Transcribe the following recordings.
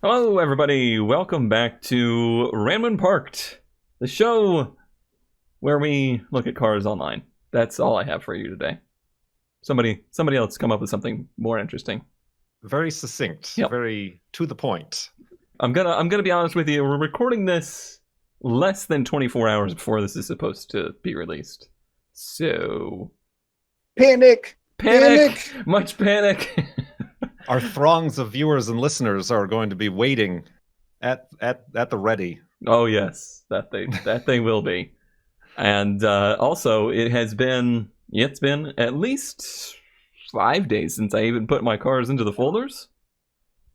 Hello, everybody. Welcome back to Random Parked, the show where we look at cars online. That's all I have for you today. Somebody else come up with something more interesting. Very succinct. Yep. Very to the point. I'm gonna be honest with you. We're recording this less than 24 hours before this is supposed to be released. So Panic! Much panic. Our throngs of viewers and listeners are going to be waiting at the ready. Oh yes, that they will be. And also, it's been at least 5 days since I even put my cars into the folders,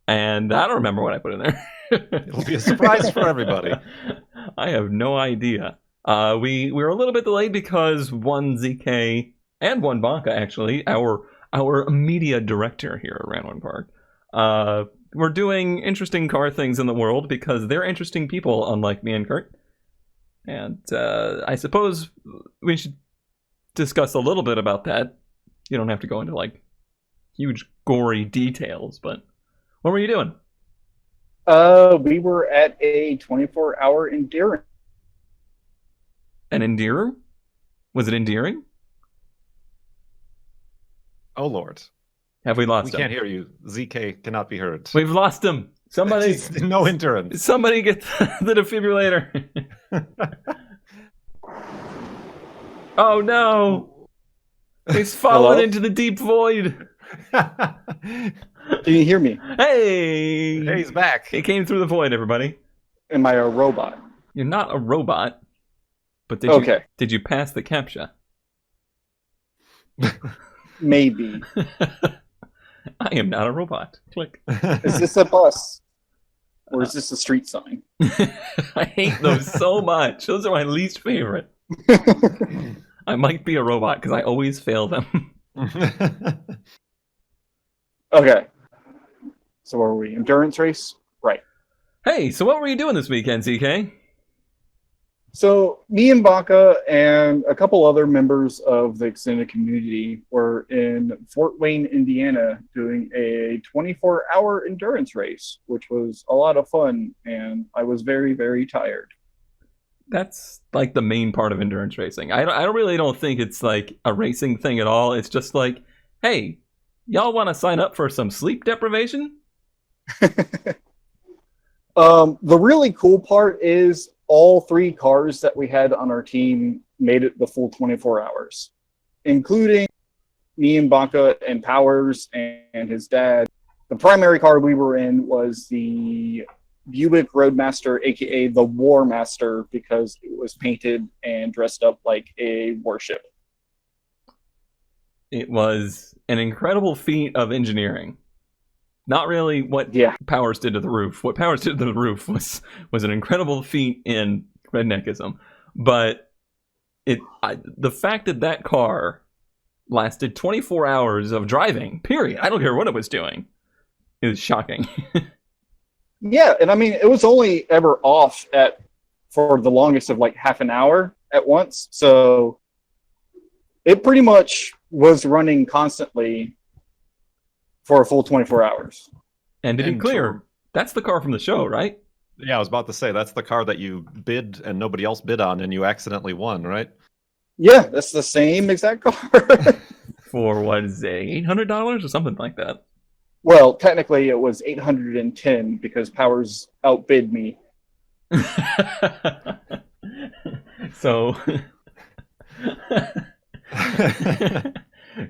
and I don't remember what I put in there. It'll be a surprise for everybody. I have no idea. We were a little bit delayed because one ZK and one Banca, actually, our media director here at Random Park, we're doing interesting car things in the world because they're interesting people, unlike me and Kurt. And I suppose we should discuss a little bit about that. You don't have to go into like huge gory details, but what were you doing? We were at a 24-hour endurance. An endearer? Was it endearing? Oh Lord. Have we lost him? We can't hear you. ZK cannot be heard. We've lost him. Somebody, no endurance. Somebody get the defibrillator. Oh no! He's fallen into the deep void. Can you hear me? Hey! Hey, he's back. He came through the void, everybody. Am I a robot? You're not a robot, but did you pass the CAPTCHA? Maybe. I am not a robot. Click. Is this a bus? Or is this a street sign? I hate those so much. Those are my least favorite. I might be a robot because I always fail them. Okay. So where were we? Endurance race? Right. Hey, so what were you doing this weekend, ZK? So me and Baca and a couple other members of the extended community were in Fort Wayne, Indiana, doing a 24-hour endurance race, which was a lot of fun, and I was very, very tired. That's like the main part of endurance racing. I really don't think it's like a racing thing at all. It's just like, hey, y'all want to sign up for some sleep deprivation? The really cool part is all three cars that we had on our team made it the full 24 hours, including me and Baca and Powers and his dad. The primary car we were in was the Buick Roadmaster, aka the War Master, because it was painted and dressed up like a warship. It was an incredible feat of engineering. Not really what Powers did to the roof. What Powers did to the roof was an incredible feat in redneckism. But the fact that car lasted 24 hours of driving, period, I don't care what it was doing, it was shocking. Yeah, and I mean, it was only ever off for the longest of like half an hour at once. So it pretty much was running constantly for a full 24 hours. And to be clear, that's the car from the show, right? Yeah, I was about to say, that's the car that you bid and nobody else bid on and you accidentally won, right? Yeah, that's the same exact car. For what is it, $800 or something like that? Well, technically it was $810 because Powers outbid me. So,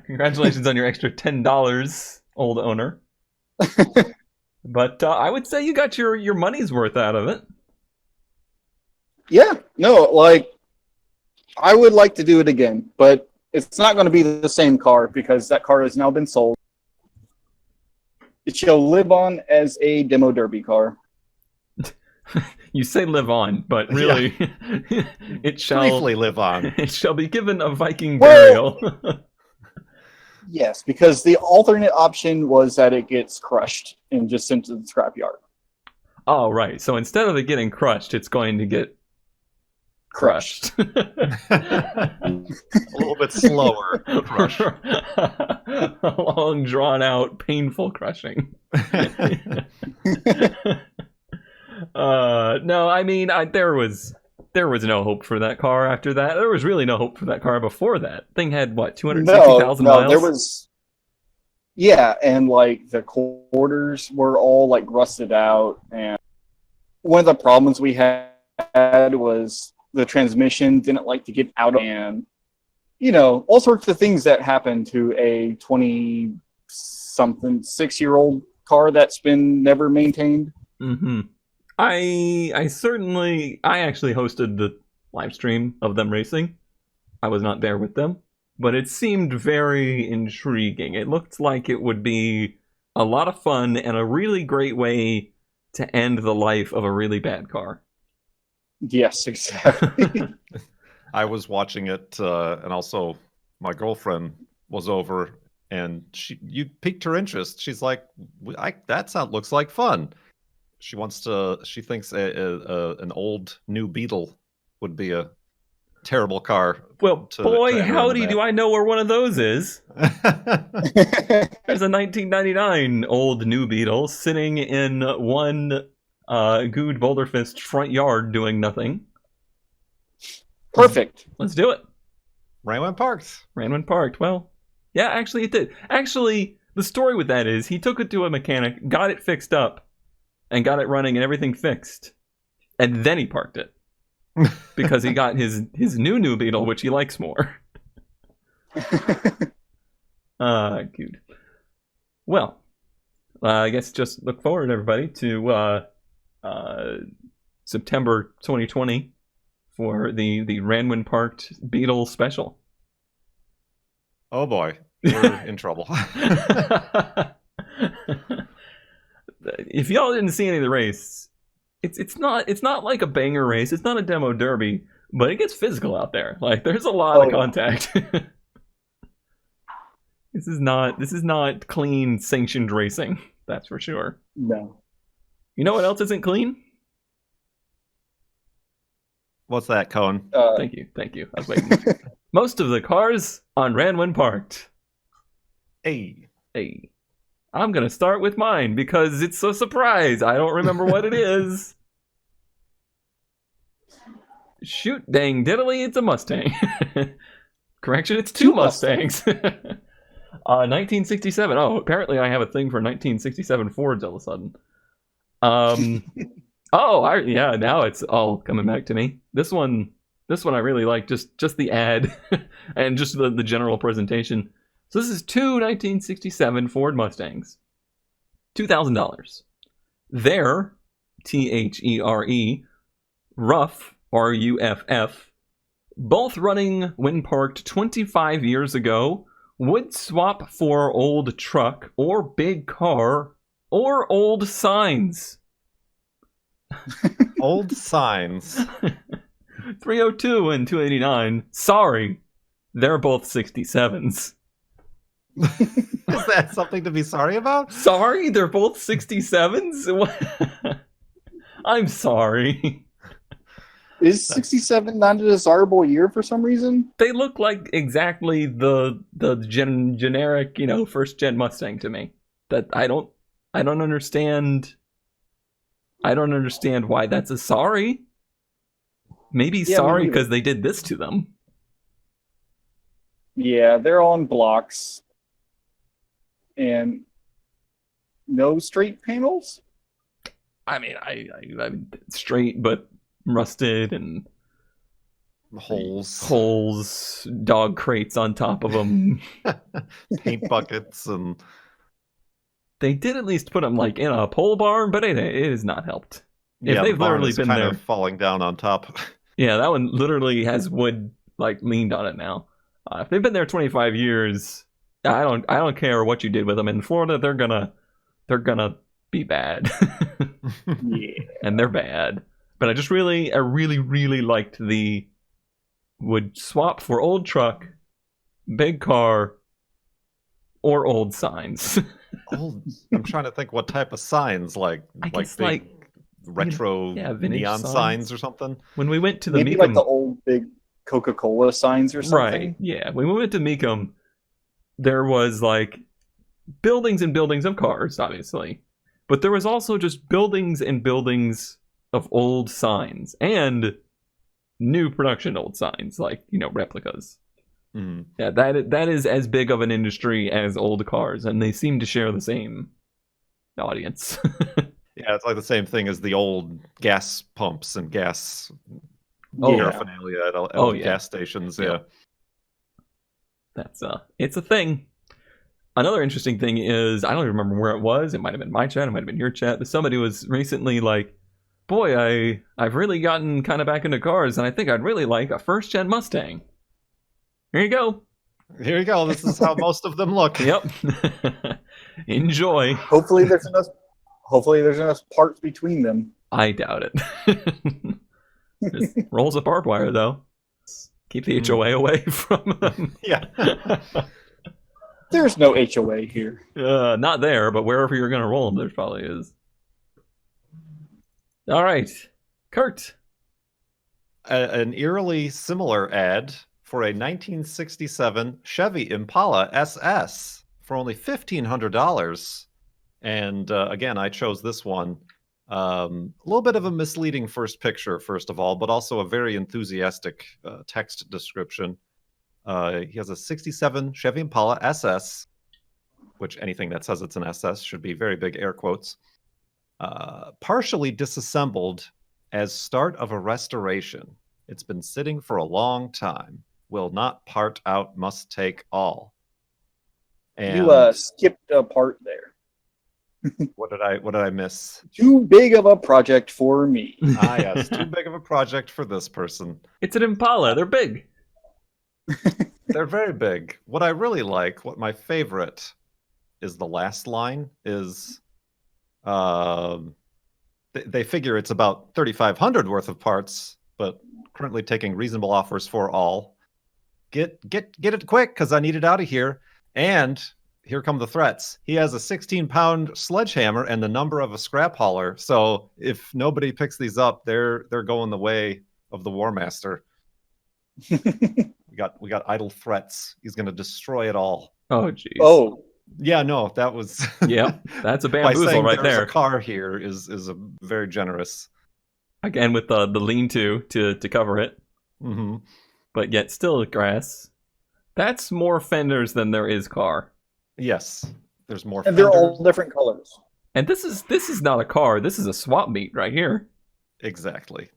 congratulations on your extra $10, old owner. But I would say you got your money's worth out of it. Yeah, no, like, I would like to do it again, but it's not going to be the same car because that car has now been sold. It shall live on as a demo derby car. You say live on, but really, it shall briefly live on. It shall be given a Viking burial. Yes, because the alternate option was that it gets crushed and just sent to the scrapyard. Oh, right. So instead of it getting crushed, it's going to get crushed. A little bit slower crush. A long, drawn out, painful crushing. No, I mean, there was no hope for that car after that. There was really no hope for that car before that. Thing had what, 260,000 miles? No, there was. Yeah, and like the quarters were all like rusted out, and one of the problems we had was the transmission didn't like to get out of, and all sorts of things that happen to a 20-something 6-year-old car that's been never maintained. Mm-hmm. I actually hosted the live stream of them racing. I was not there with them, but it seemed very intriguing. It looked like it would be a lot of fun and a really great way to end the life of a really bad car. Yes, exactly. I was watching it, and also my girlfriend was over, and you piqued her interest. She's like, looks like fun. She thinks an old new Beetle would be a terrible car. Well, boy, howdy, do I know where one of those is. There's a 1999 old new Beetle sitting in one Good Boulderfist front yard doing nothing. Perfect. Let's do it. Ran when parked. Well, yeah, actually it did. Actually, the story with that is he took it to a mechanic, got it fixed up, and got it running and everything fixed. And then he parked it. Because he got his new Beetle, which he likes more. Cute. Well, I guess just look forward, everybody, to September 2020 for the Ranwin Parked Beetle special. Oh boy, we're in trouble. If y'all didn't see any of the race, it's not like a banger race. It's not a demo derby, but it gets physical out there. Like there's a lot of contact. This is not clean sanctioned racing. That's for sure. No. You know what else isn't clean? What's that, Cone? Thank you. I was waiting. Most of the cars on Ranwin Parked. Hey. I'm going to start with mine because it's a surprise. I don't remember what it is. Shoot, dang diddly, it's a Mustang. Correction, it's two Mustangs. 1967. Oh, apparently I have a thing for 1967 Fords all of a sudden. Now it's all coming back to me. This one I really like, just the ad and just the general presentation. So this is two 1967 Ford Mustangs. $2,000. They're THERE, rough, RUFF, both running when parked 25 years ago, would swap for old truck or big car or old signs. Old signs. 302 and 289. Sorry, they're both 67s. Is that something to be sorry about? Sorry, they're both 67s? I'm sorry. Is 67 not a desirable year for some reason? They look like exactly the generic, first gen Mustang to me. That I don't understand. I don't understand why that's a sorry. Maybe sorry because they did this to them. Yeah, they're on blocks. And no straight panels? I mean, I'm straight but rusted and holes, dog crates on top of them, paint buckets, and they did at least put them like in a pole barn, but it has not helped. If they've literally been kind there, of falling down on top. Yeah, that one literally has wood like leaned on it now. If they've been there 25 years, I don't care what you did with them. In Florida, they're gonna be bad. Yeah, and they're bad. But I really liked the would swap for old truck, big car, or old signs. I'm trying to think what type of signs, like big retro neon signs or something. When we went to the maybe Mecum, like the old big Coca-Cola signs or something. Right, yeah. When we went to Mecum, there was like buildings and buildings of cars, obviously. But there was also just buildings and buildings of old signs and new production old signs, like, replicas. Mhm. Yeah, that is as big of an industry as old cars, and they seem to share the same audience. Yeah, it's like the same thing as the old gas pumps and gas Oh, Yeah. paraphernalia at Oh, yeah. gas stations. Yeah. Yeah. That's it's a thing. Another interesting thing is, I don't even remember where it was. It might have been my chat, it might have been your chat, but somebody was recently like, boy, I've really gotten kind of back into cars, and I think I'd really like a first-gen Mustang. Here you go. Here you go. This is how most of them look. Yep. Enjoy. Hopefully there's enough parts between them. I doubt it. Just rolls of barbed wire, though. Keep the HOA away from them. Yeah. There's no HOA here. Not there, but wherever you're going to roll them, there probably is. All right. Kurt. An eerily similar ad for a 1967 Chevy Impala SS for only $1,500. And again, I chose this one. A little bit of a misleading first picture, first of all, but also a very enthusiastic text description. He has a 67 Chevy Impala SS, which anything that says it's an SS should be very big air quotes. Partially disassembled as start of a restoration. It's been sitting for a long time. Will not part out, must take all. And You skipped a part there. what did I miss? Too big of a project for me. Yes, too big of a project for this person. It's an Impala. They're big. They're very big. What I really like, what my favorite is the last line is they figure it's about 3,500 worth of parts, but currently taking reasonable offers for all. Get it quick because I need it out of here. And here come the threats. He has a 16-pound sledgehammer and the number of a scrap hauler. So if nobody picks these up, they're going the way of the Warmaster. We got idle threats. He's going to destroy it all. Oh, jeez. Oh, Yeah, no, that was Yep, that's a by bamboozle saying right there's there. a car here is a very generous. Again, with the lean-to to cover it, Hmm. but yet still grass. That's more fenders than there is car. Yes, there's more. and they're fenders. all different colors. And this is not a car. This is a swap meet right here. Exactly.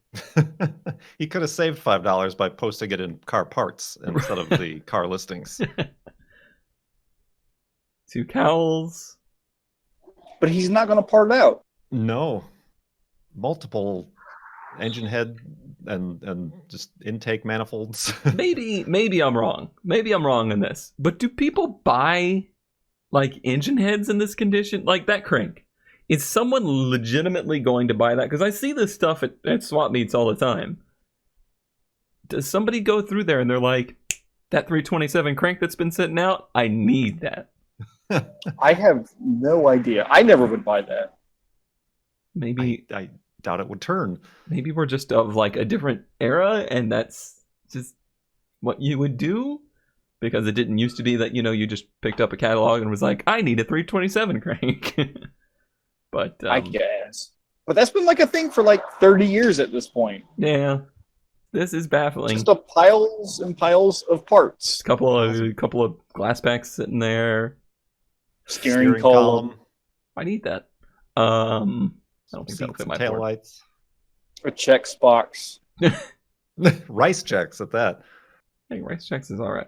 He could have saved $5 by posting it in car parts instead of the car listings. 2 cowls. But he's not going to part out. No, multiple engine head and just intake manifolds. Maybe I'm wrong. Maybe I'm wrong in this. But do people buy like engine heads in this condition? Like that crank? Is someone legitimately going to buy that? Because I see this stuff at swap meets all the time. Does somebody go through there and they're like, that 327 crank that's been sitting out, I need that. I have no idea. I never would buy that. Maybe I doubt it would turn. maybe we're just of like a different era, and that's just what you would do, because it didn't used to be that you just picked up a catalog and was like, I need a 327 crank. But I guess. But that's been like a thing for like 30 years at this point. yeah, this is baffling. Just a piles and piles of parts. couple of glass packs sitting there. Steering column. I need that. I don't think that'll Seats fit and my board. taillights. A checks box. Rice checks at that. Hey, race checks is all right.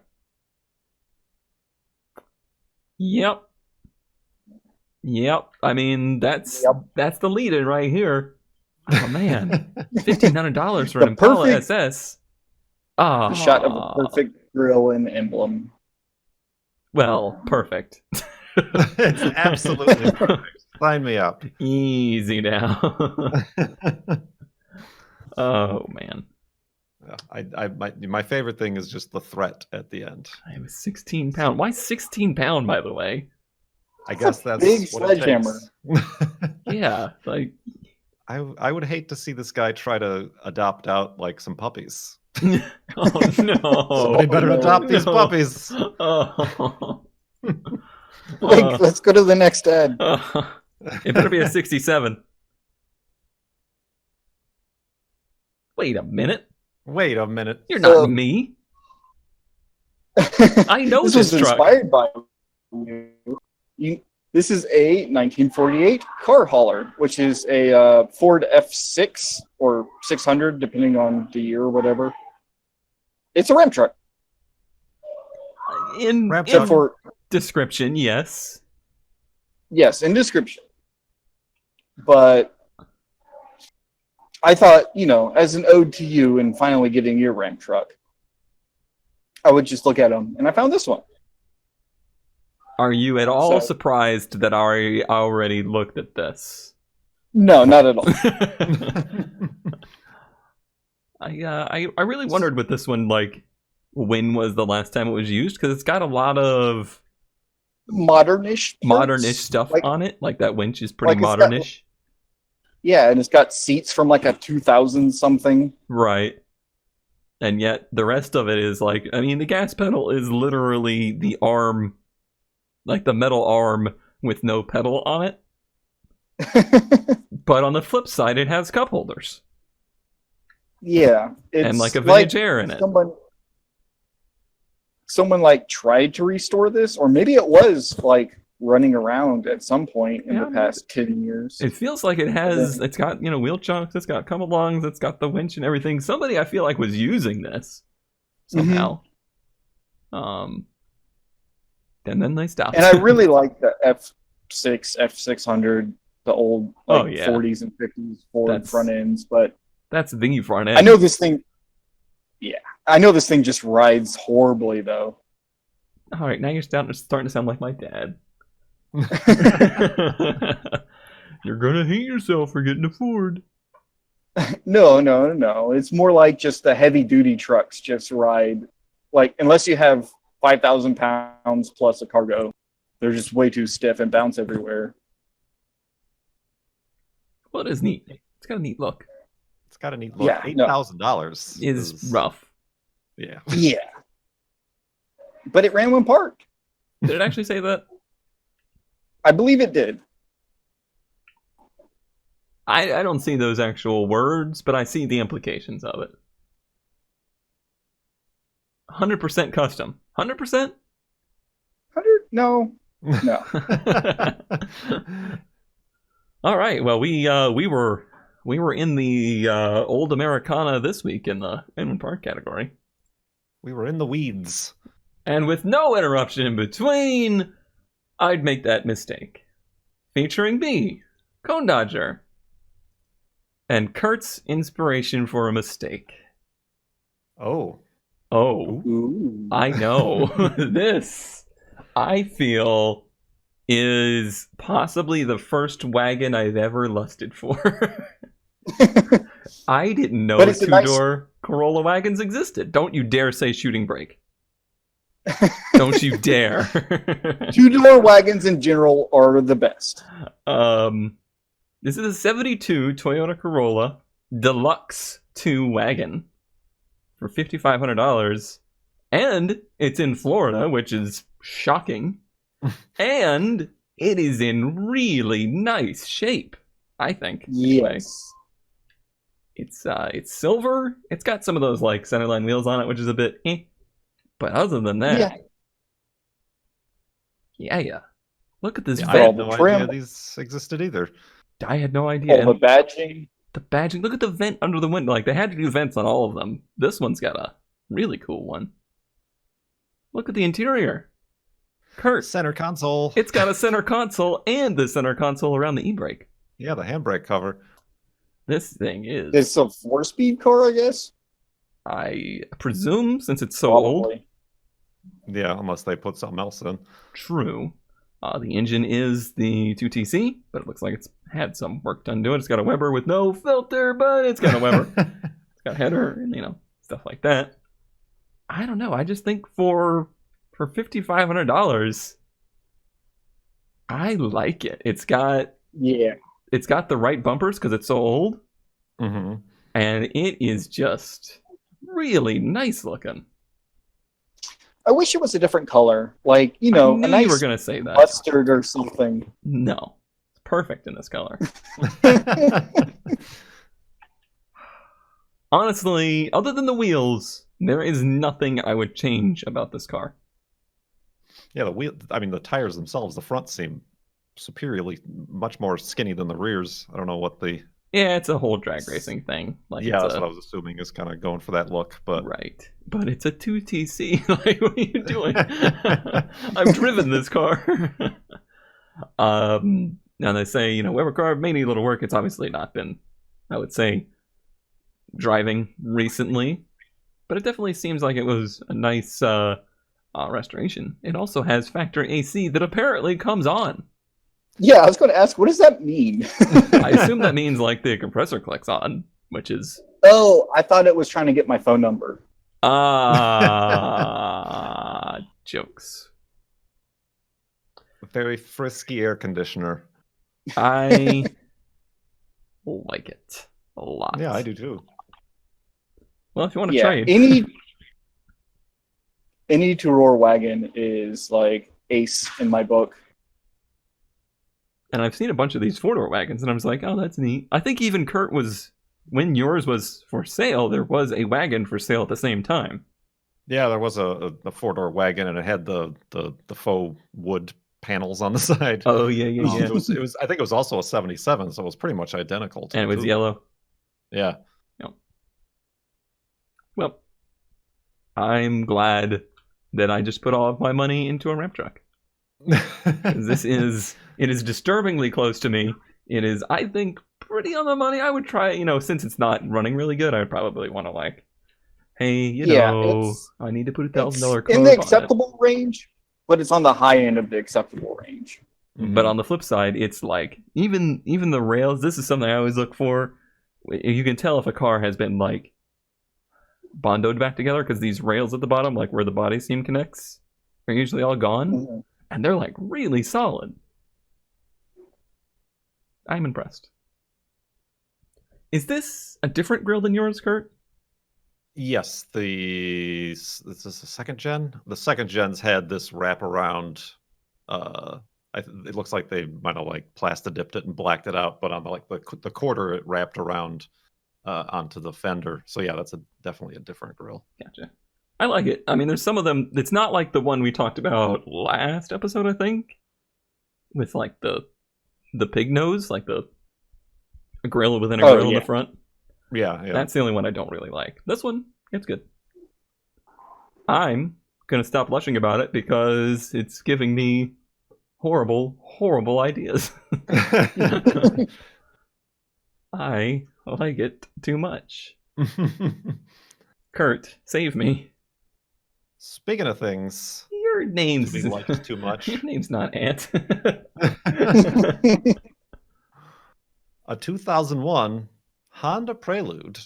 Yep. I mean, that's the lead-in right here. Oh man, $1,500 for The an Impala perfect- SS. Ah, A shot of a perfect grill and emblem. Well, perfect. It's absolutely perfect. Sign me up. Easy now. Oh man, My favorite thing is just the threat at the end. I have a 16-pound. Why 16-pound, by the way? I guess that's big what it sledgehammer. takes. Yeah, like I would hate to see this guy try to adopt out like some puppies. oh no. Somebody better no, adopt these no. puppies. Oh. Let's go to the next ad. It better be a 67. Wait a minute. Wait a minute. You're not me. I know this this was truck. inspired by you. This is a 1948 car hauler, which is a Ford F6 or 600, depending on the year or whatever. It's a Ram truck. In Except for description, yes. Yes, in description. But I thought, as an ode to you and finally getting your Ram truck, I would just look at them, and I found this one. Are you at all surprised that I already looked at this? No, not at all. I really wondered with this one, like, when was the last time it was used? Because it's got a lot of modernish stuff like, on it. Like that winch is pretty like modernish. Yeah, and it's got seats from like a 2000 something. Right. And yet the rest of it is like, I mean, the gas pedal is literally the arm, like the metal arm with no pedal on it. But on the flip side, it has cup holders. Yeah. It's and like a vintage air in it. Someone like tried to restore this, or maybe it was like running around at some point in the past 10 years. It feels like it has, it's got, wheel chunks, it's got come-alongs, it's got the winch and everything. Somebody I feel like was using this somehow. And then they stopped. And I really like the F6, F600, the old 40s and 50s Ford front ends, but that's the front end. I know this thing just rides horribly though. All right, now you're starting to sound like my dad. You're gonna hate yourself for getting a Ford. No. It's more like just the heavy duty trucks just ride, like, unless you have 5,000 pounds plus a cargo, they're just way too stiff and bounce everywhere. Well, it is neat. It's got a neat look. It's got a neat look. Yeah, $8,000 is rough. Yeah. Yeah. But it ran one park. Did it actually say that? I believe it did. I don't see those actual words, but I see the implications of it. 100% custom. 100%? 100? No. All right. Well, we were in the old Americana this week in the Inman Park category. We were in the weeds. And with no interruption in between, I'd make that mistake. Featuring me, Cone Dodger, and Kurt's inspiration for a mistake. Oh. Ooh. I know. This, I feel, is possibly the first wagon I've ever lusted for. I didn't know two-door Corolla wagons existed. Don't you dare say shooting brake. Don't you dare. Two-door wagons in general are the best. This is a 72 Toyota Corolla Deluxe 2 wagon for $5,500. And it's in Florida, which is shocking. And it is in really nice shape, I think. Yes. Anyway. It's silver. It's got some of those like centerline wheels on it, which is a bit But other than that, yeah. Look at this vent. I had no idea these existed either. I had no idea. The badging. The badging. Look at the vent under the window. Like, they had to do vents on all of them. This one's got a really cool one. Look at the interior. Kurt. Center console. It's got a center console and the center console around the e-brake. Yeah, the handbrake cover. This thing is... It's a 4-speed car, I guess? I presume, since it's so Probably. old. Yeah, unless they put something else in. True. The engine is the 2TC, but it looks like it's had some work done to it. It's got a Weber with no filter, but it's got a Weber. It's got a header and, stuff like that. I don't know. I just think for $5,500, I like it. It's got the right bumpers because it's so old. Mm-hmm. And it is just really nice looking. I wish it was a different color. Like, I knew a nice you were going to say that. mustard or something. No. It's perfect in this color. honestly, other than the wheels, there is nothing I would change about this car. Yeah, the tires themselves, the front seem superiorly much more skinny than the rears. I don't know what the... Yeah, it's a whole drag racing thing. Like, yeah, it's that's what I was assuming is kind of going for that look, but... Right. But it's a 2TC. Like, what are you doing? I've driven this car. And they say, whatever car may need a little work, it's obviously not been, I would say, driving recently. But it definitely seems like it was a nice restoration. It also has factory AC that apparently comes on. Yeah, I was going to ask, what does that mean? I assume that means, like, the compressor clicks on, which is... Oh, I thought it was trying to get my phone number. Jokes. A very frisky air conditioner. I like it a lot. Yeah, I do too. Well, if you want to trade... any two-row wagon is, like, ace in my book. And I've seen a bunch of these four-door wagons, and I was like, oh, that's neat. I think even Kurt was... When yours was for sale, there was a wagon for sale at the same time. Yeah, there was a four-door wagon, and it had the faux wood panels on the side. Oh, yeah. It was. I think it was also a 77, so it was pretty much identical to And it was yellow. Yeah. Well, I'm glad that I just put all of my money into a ramp truck. It is disturbingly close to me. It is, I think, pretty on the money. I would try, since it's not running really good, I would probably want to, like, hey, I need to put $1,000 code in the acceptable range, but it's on the high end of the acceptable range. But on the flip side, it's like, even the rails, this is something I always look for. You can tell if a car has been, like, bondoed back together, because these rails at the bottom, like where the body seam connects, are usually all gone. Mm-hmm. And they're, like, really solid. I'm impressed. Is this a different grill than yours, Kurt? Yes, is this the second gen? The second gens had this wraparound. It looks like they might have like plastadipped it and blacked it out, but on the quarter it wrapped around onto the fender. So yeah, that's definitely a different grill. Gotcha. I like it. I mean, there's some of them. It's not like the one we talked about last episode, I think, with like the pig nose, like a grill within a grill in the front. Yeah. That's the only one I don't really like. This one, it's good. I'm gonna stop blushing about it because it's giving me horrible, horrible ideas. I like it too much. Kurt, save me. Speaking of things, your name's being liked too much. Your name's not Ant. A 2001 Honda Prelude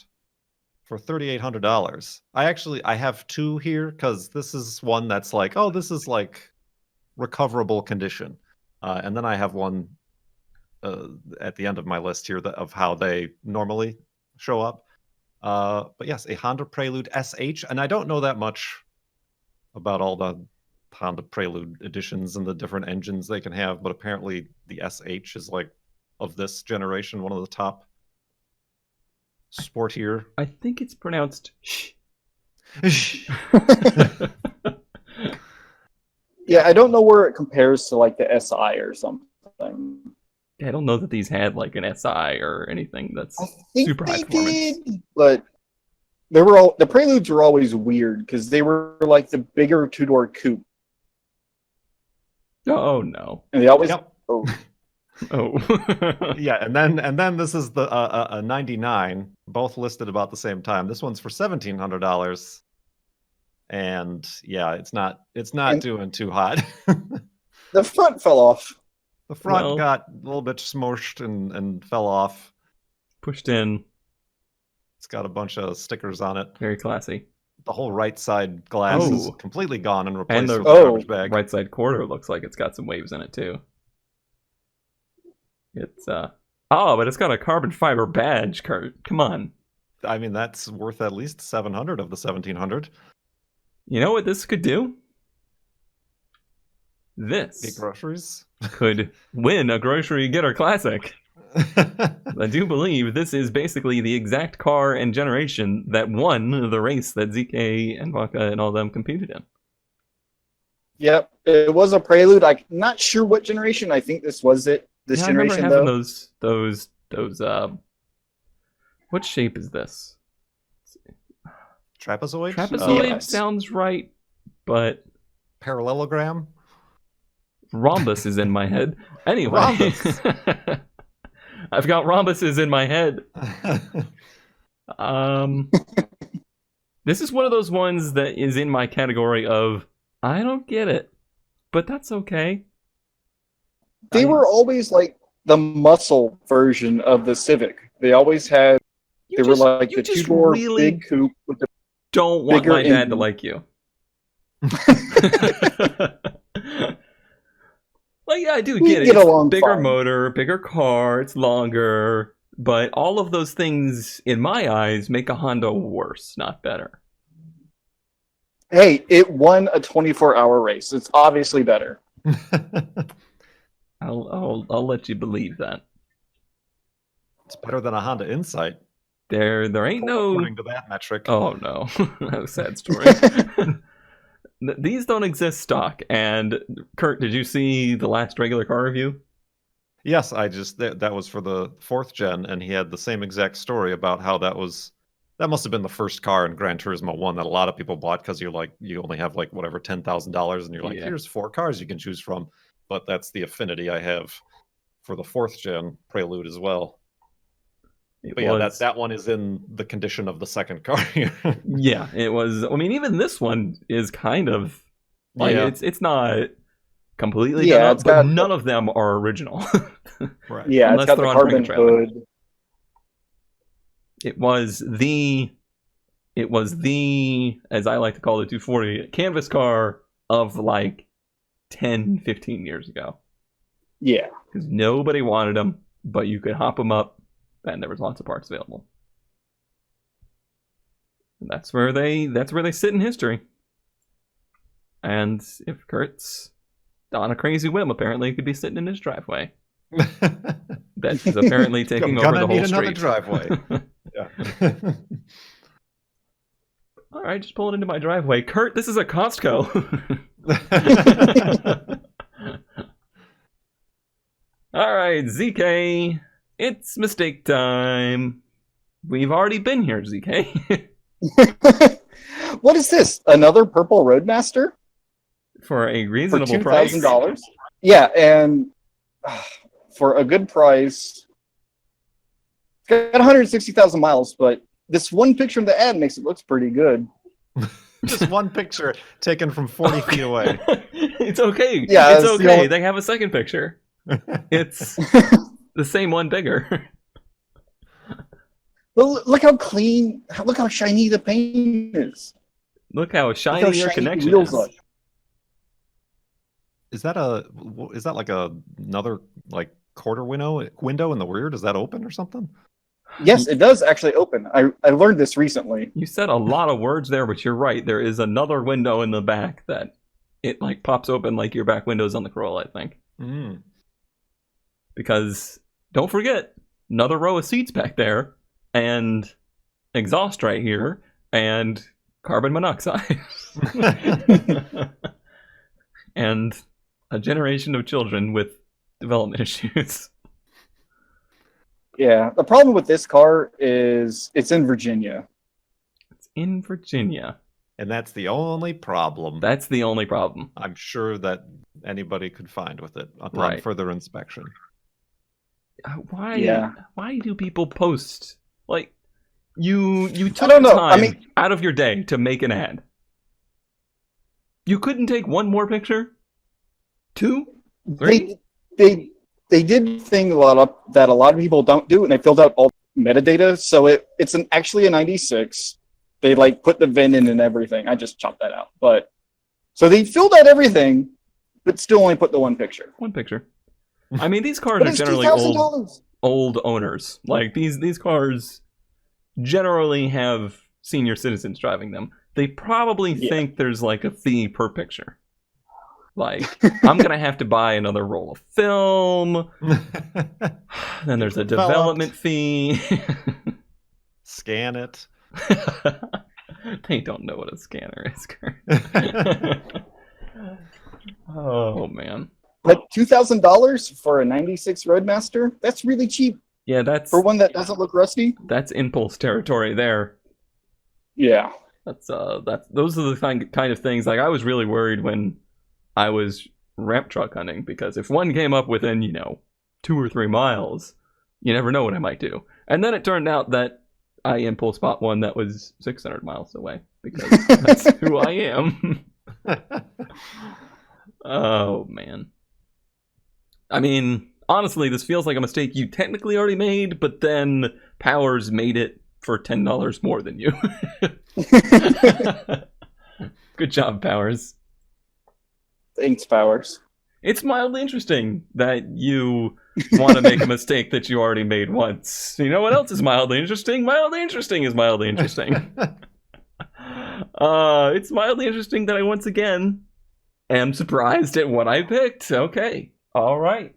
for $3,800. I have two here because this is one that's like, oh, this is like recoverable condition, and then I have one at the end of my list here of how they normally show up. But yes, a Honda Prelude SH, and I don't know that much about all the Honda Prelude editions and the different engines they can have, but apparently the SH is like of this generation one of the top sportier. I think it's pronounced shh. Yeah, I don't know where it compares to like the SI or something. I don't know that these had like an SI or anything that's super high performance. Did, but the Preludes were always weird because they were like the bigger two-door coupe. Oh no! And they always Oh. Yeah, and then this is the a 99, both listed about the same time. This one's for $1,700, and yeah, it's not doing too hot. The front fell off. The front got a little bit smushed and fell off. Pushed in. It's got a bunch of stickers on it. Very classy. The whole right side glass is completely gone and replaced with a garbage bag. Right side quarter looks like it's got some waves in it too. It's but it's got a carbon fiber badge, Kurt. Come on. I mean, that's worth at least 700 of the 1,700. You know what this could do? This Get groceries. could win a Grocery Getter Classic. I do believe this is basically the exact car and generation that won the race that ZK and Vodka and all them competed in. Yep, it was a Prelude. I'm not sure what generation. I think this was it. This Yeah, I remember generation, having though. those. What shape is this? Trapezoid? Trapezoid Yes. sounds right, but Parallelogram? rhombus is in my head. Anyway, Rhombus. I've got rhombuses in my head. This is one of those ones that is in my category of I don't get it, but that's okay. They were always like the muscle version of the Civic. They always had. They were like the two-door really big coupe with the don't want my bigger dad to engine. like you. Like, yeah, I do We get it. get It's along bigger fine. motor, bigger car, it's longer, but all of those things, in my eyes, make a Honda worse, not better. Hey, it won a 24-hour race. It's obviously better. I'll let you believe that. It's better than a Honda Insight, There ain't no. according to that metric. Oh no, that's a sad story. These don't exist stock. And Kurt, did you see the last regular car review? Yes, that was for the 4th gen, and he had the same exact story about how that must have been the first car in Gran Turismo 1 that a lot of people bought because you only have like whatever $10,000, and you're like, Yeah. here's 4 cars you can choose from. But that's the affinity I have for the 4th gen Prelude as well. But yeah, that one is in the condition of the second car here. Yeah, it was. I mean, even this one is kind of like Yeah. it's not completely Yeah, done up, it's but got- none of them are original. Right. Yeah, Unless it's got they're the on carbon Bring a Trailer. hood. It was the, as I like to call the 240, canvas car of like 10, 15 years ago. Yeah. Because nobody wanted them, but you could hop them up, and there was lots of parts available. And that's where they sit in history. And if Kurt's on a crazy whim, apparently he could be sitting in his driveway. That's apparently taking over the whole need street. another driveway. Yeah. All right, just pull it into my driveway. Kurt, this is a Costco. All right, ZK, it's mistake time. We've already been here, ZK. What is this? Another purple Roadmaster For a for reasonable price. $2,000? Yeah, and for a good price. It's got 160,000 miles, but this one picture in the ad makes it look pretty good. Just one picture taken from 40 feet away. It's okay. Yeah, it's it's the okay. only- They have a second picture. It's the same one bigger. But look how clean, look how shiny the paint is. Look how Look shiny how your shiny connection the wheels is. are. Is that like another like quarter window in the rear? Does that open or something? Yes, it does actually open. I learned this recently. You said a lot of words there, but you're right. There is another window in the back that it like pops open like your back windows on the Corolla, I think. Mm. Because don't forget, another row of seats back there, and exhaust right here, and carbon monoxide. And a generation of children with development issues. Yeah, the problem with this car is it's in Virginia. It's in Virginia. And that's the only problem That's the only problem. I'm sure that anybody could find with it upon Right. further inspection. Why? Yeah. Why do people post like you took don't know. time I mean- out of your day to make an ad? You couldn't take one more picture? 2? 3? They did a thing that a lot of people don't do, and they filled out all metadata. So it's actually a 96. They like put the VIN in and everything. I just chopped that out. But so they filled out everything, but still only put the one picture. One picture. I mean, these cars But are it's generally $2,000. old owners. Like these cars generally have senior citizens driving them. They probably Yeah. think there's like a fee per picture. Like, I'm going to have to buy another roll of film. Then there's a development fee. Scan it. They don't know what a scanner is, Kurt. Oh, man. But $2,000 for a 96 Roadmaster? That's really cheap Yeah, that's for one that doesn't look rusty. That's impulse territory there. Yeah. Those are the kind of things. Like, I was really worried when I was ramp truck hunting, because if one came up within, 2 or 3 miles, you never know what I might do. And then it turned out that I impulse bought one that was 600 miles away, because that's who I am. Oh, man. I mean, honestly, this feels like a mistake you technically already made, but then Powers made it for $10 more than you. Good job, Powers. Thanks, Powers. It's mildly interesting that you want to make a mistake that you already made once. You know what else is mildly interesting? Mildly interesting is mildly interesting. It's mildly interesting that I once again am surprised at what I picked. Okay. All right.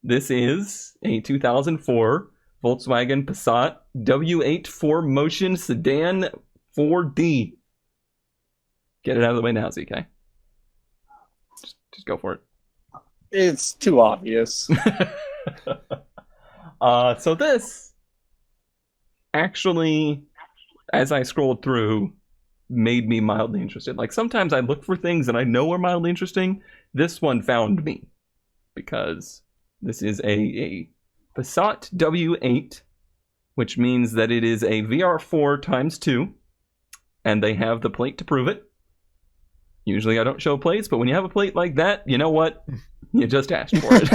This is a 2004 Volkswagen Passat W8 4Motion Sedan 4D. Get it out of the way now, ZK. Just go for it. It's too obvious. So this actually, as I scrolled through, made me mildly interested. Like, sometimes I look for things that I know are mildly interesting. This one found me, because this is a Passat W8, which means that it is a VR4 ×2, and they have the plate to prove it. Usually I don't show plates, but when you have a plate like that, you know what? You just asked for it.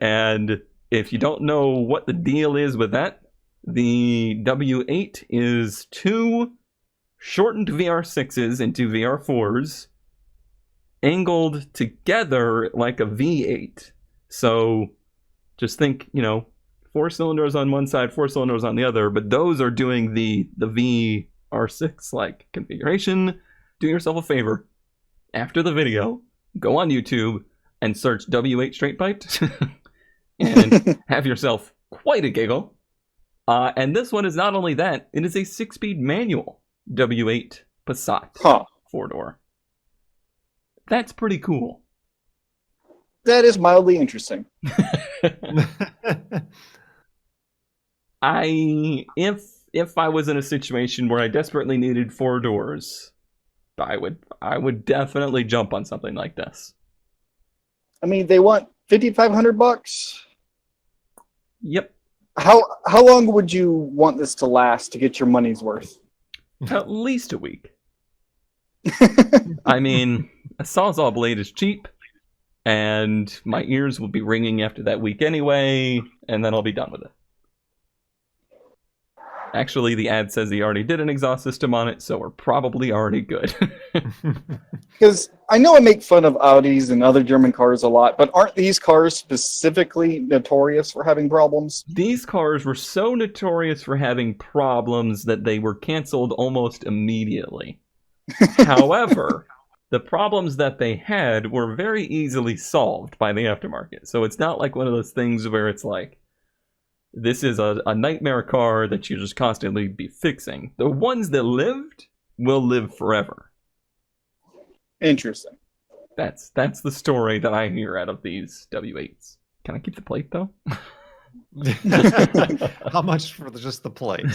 And if you don't know what the deal is with that, the W8 is 2 shortened VR6s into VR4s, angled together like a V8. So just think, 4 cylinders on one side, 4 cylinders on the other, but those are doing the VR6 like configuration. Do yourself a favor. After the video, go on YouTube and search W8 straight piped and have yourself quite a giggle. And this one is not only that, it is a 6-speed manual W8 Passat 4-door. That's pretty cool. That is mildly interesting. If I was in a situation where I desperately needed 4 doors, I would definitely jump on something like this. I mean, they want $5,500. Yep. How long would you want this to last to get your money's worth? At least a week. I mean, a Sawzall blade is cheap, and my ears will be ringing after that week anyway, and then I'll be done with it. Actually, the ad says he already did an exhaust system on it, so we're probably already good. Because I know I make fun of Audis and other German cars a lot, but aren't these cars specifically notorious for having problems? These cars were so notorious for having problems that they were canceled almost immediately. However, the problems that they had were very easily solved by the aftermarket. So it's not like one of those things where it's like, this is a nightmare car that you just constantly be fixing. The ones that lived will live forever. Interesting. That's the story that I hear out of these W8s. Can I keep the plate, though? How much for just the plate?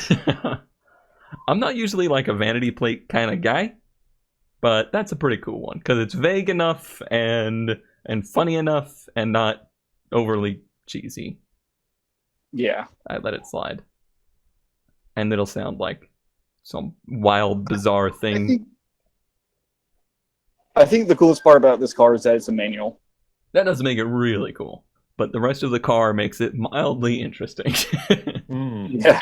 I'm not usually like a vanity plate kind of guy, but that's a pretty cool one, because it's vague enough and funny enough and not overly cheesy. Yeah. I let it slide. And it'll sound like some wild, bizarre thing. I think the coolest part about this car is that it's a manual. That does make it really cool. But the rest of the car makes it mildly interesting. Yeah.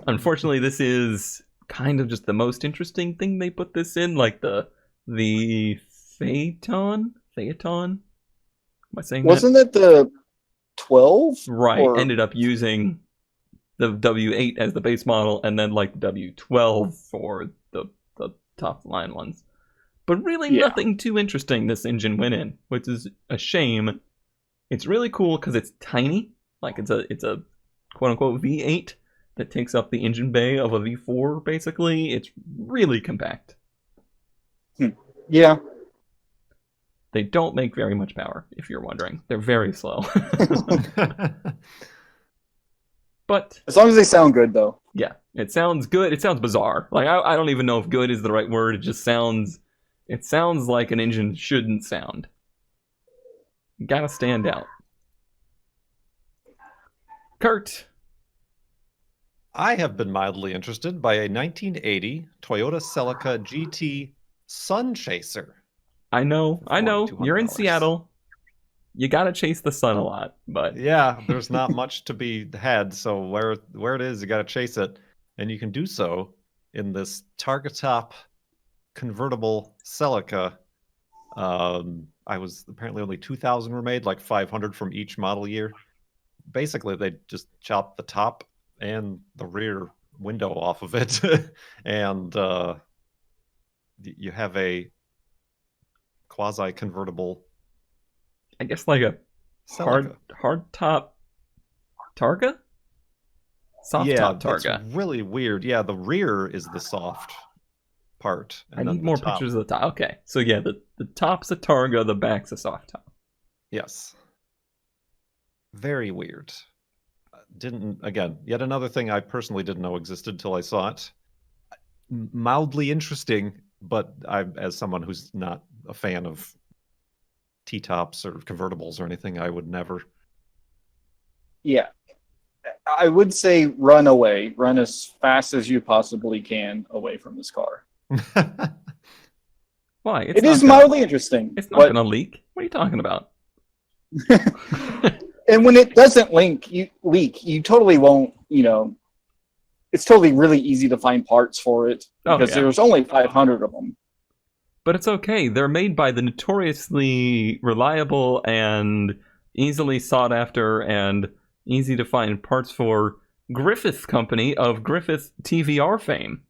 Unfortunately, this is kind of just the most interesting thing they put this in. Like the Phaeton? Am I saying Wasn't it the 12? Right, or... ended up using the W8 as the base model, and then like W12 for the top line ones. But really Yeah. nothing too interesting this engine went in, which is a shame. It's really cool because it's tiny. Like it's a quote-unquote V8 that takes up the engine bay of a V4, basically. It's really compact. Yeah. They don't make very much power, if you're wondering. They're very slow. But As long as they sound good, though. yeah, it sounds good. It sounds bizarre. Like I don't even know if good is the right word. It just sounds. It sounds like an engine shouldn't sound. You gotta stand out. Kurt. I have been mildly interested by a 1980 Toyota Celica GT Sun Chaser. I know. You're in $4,200. Seattle. You gotta chase the sun a lot, but Yeah, there's not much to be had, so where it is, you got to chase it, and you can do so in this Targa Top convertible Celica. I was apparently only 2,000 were made, like 500 from each model year. Basically, they just chopped the top and the rear window off of it, and you have a quasi convertible. I guess like a Celica. hard top Targa? Soft top Targa. It's really weird. Yeah, the rear is the soft part. I need more pictures of the top. Okay, so yeah, the top's a Targa, the back's a soft top. Yes. Very weird. Yet another thing I personally didn't know existed till I saw it. Mildly interesting, but as someone who's not a fan of T-tops or convertibles or anything, I would never. Yeah. I would say run away. Run as fast as you possibly can away from this car. Why? It is mildly interesting. It's not going to leak. What are you talking about? And when it doesn't leak, you totally won't, it's totally really easy to find parts for it because there's only 500 of them. But it's okay. They're made by the notoriously reliable and easily sought after and easy to find parts for Griffith Company of Griffith TVR fame.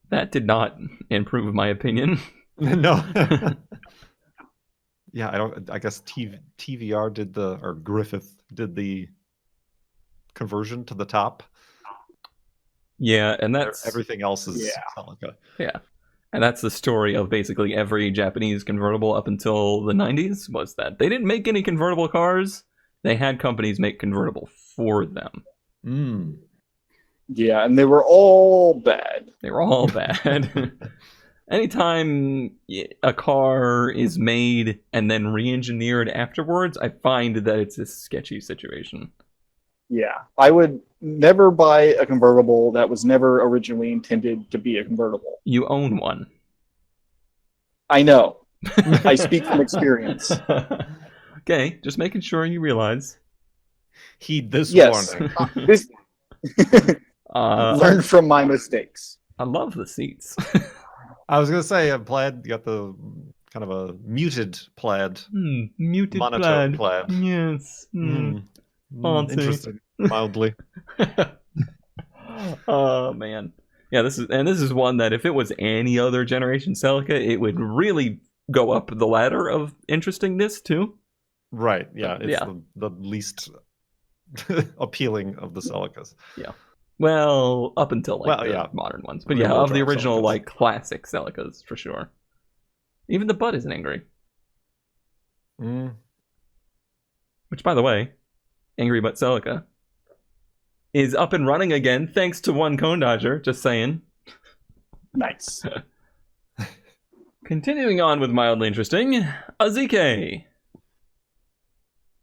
That did not improve my opinion. No. Yeah, I guess TVR Griffith did the conversion to the top. Yeah, and that's everything else is Celica. Yeah. And that's the story of basically every Japanese convertible up until the 90s, was that they didn't make any convertible cars. They had companies make convertible for them. Yeah, and they were all bad. They were all bad. Anytime a car is made and then re-engineered afterwards, I find that it's a sketchy situation. Yeah, I would never buy a convertible that was never originally intended to be a convertible. You own one. I know. I speak from experience. Okay, just making sure you realize. Heed this warning. Learn from my mistakes. I love the seats. I was going to say, plaid, you got the kind of a muted plaid. Muted monotone plaid. Yes. Interesting. Mildly. Oh man. Yeah, this is one that if it was any other generation Celica, it would really go up the ladder of interestingness too. Right. Yeah. It's the least appealing of the Celicas. Yeah. Well, up until the modern ones. But of the original Celicas. Classic Celicas for sure. Even the butt isn't angry. Which, by the way, Angry Butt Celica is up and running again thanks to one Cone Dodger, just saying. Nice. Continuing on with mildly interesting, a ZK.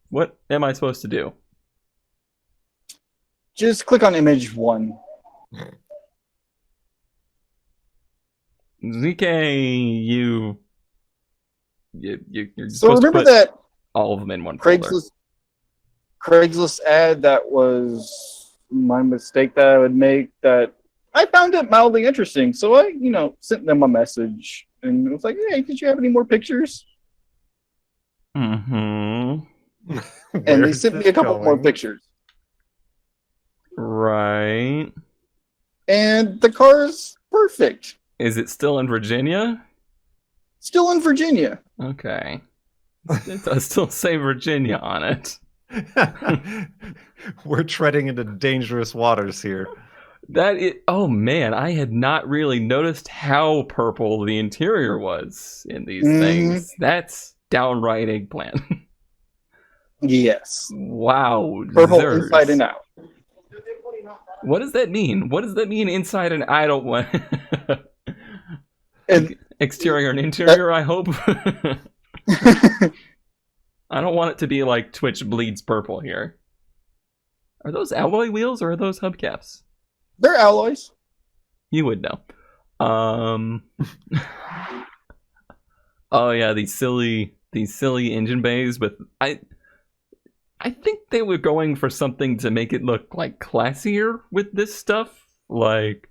What am I supposed to do? Just click on image 1. ZK, you're so remember that all of them in one folder. Craigslist ad that was my mistake that I would make, that I found it mildly interesting. So I, sent them a message and it was like, hey, did you have any more pictures? Mm-hmm. And they sent me a couple more pictures. Right. And the cars Perfect. Is it still in Virginia? Still in Virginia. Okay. It does still say Virginia on it. We're treading into dangerous waters here. Oh man, I had not really noticed how purple the interior was in these things. That's downright eggplant. Yes. Wow. Purple Zers. inside and out. What does that mean? What does that mean inside and I don't want And exterior and interior, I hope. I don't want it to be like Twitch bleeds purple here. Are those alloy wheels or are those hubcaps? they're alloys. You would know. Oh yeah, these silly engine bays with I think they were going for something to make it look like classier with this stuff. Like